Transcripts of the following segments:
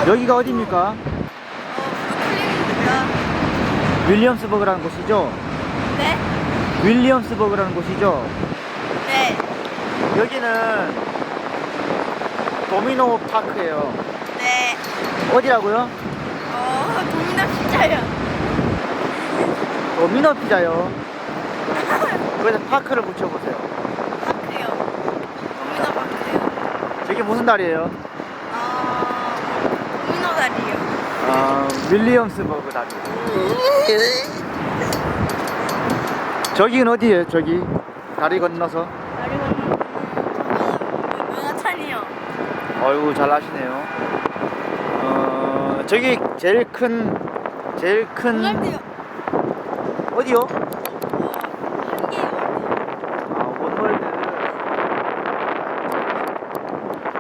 여기가 어디입니까? 윌리엄스버그라는 곳이죠? 네? 윌리엄스버그라는 곳이죠? 네. 여기는 도미노 파크예요. 네. 어디라고요? 도미노 피자요. 도미노 피자요. 거기서 파크를 붙여보세요. 파크요. 도미노 파크요. 저게 무슨 다리예요? 도미노 다리요. 윌리엄스버그 다리. 저기는 어디예요? 저기 다리 건너서. 다리 건너. 문화찬이요. 어이구 잘 아시네요. 저기 제일 큰 원월드요. 어디요? 한개요. 원월드.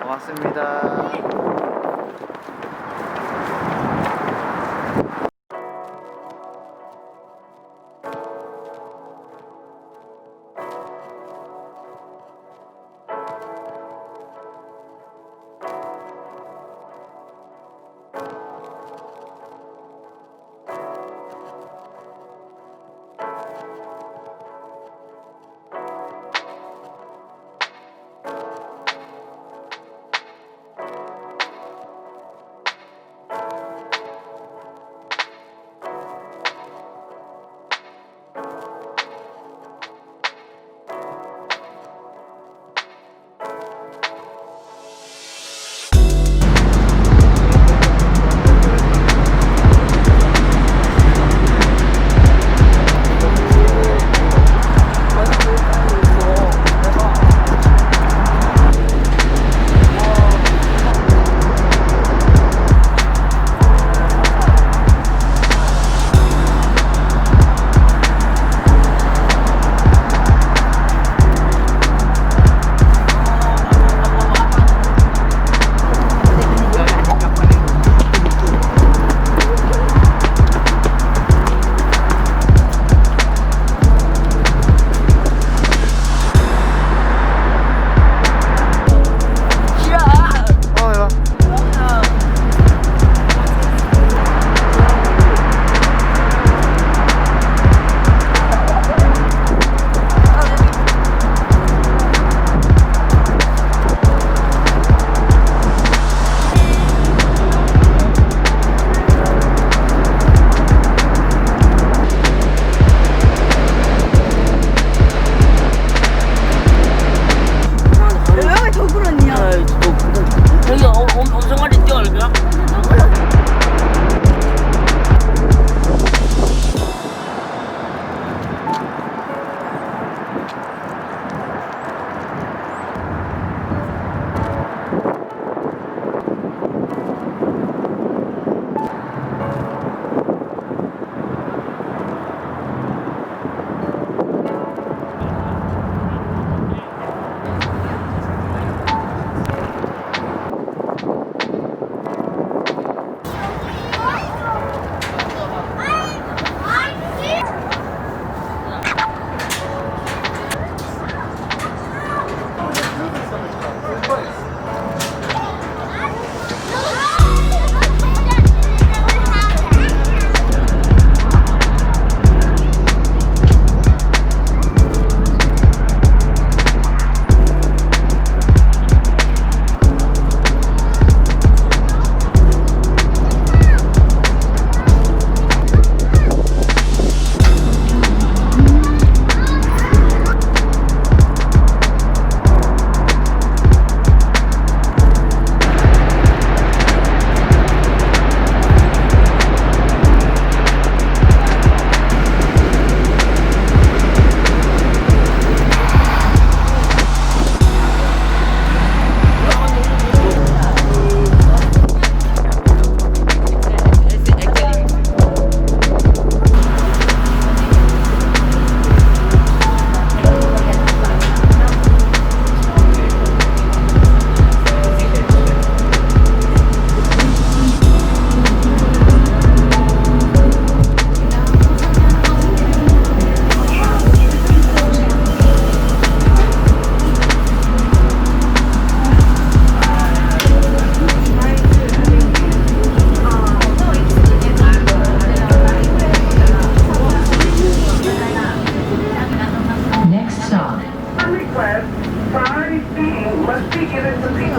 고맙습니다.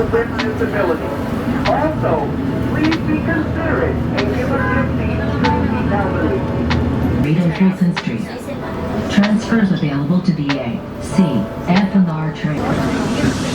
with disabilities. Also, please be considerate and give a gift to the elderly. Rita Fulton Street. Transfers available to the A, C, F, and R train.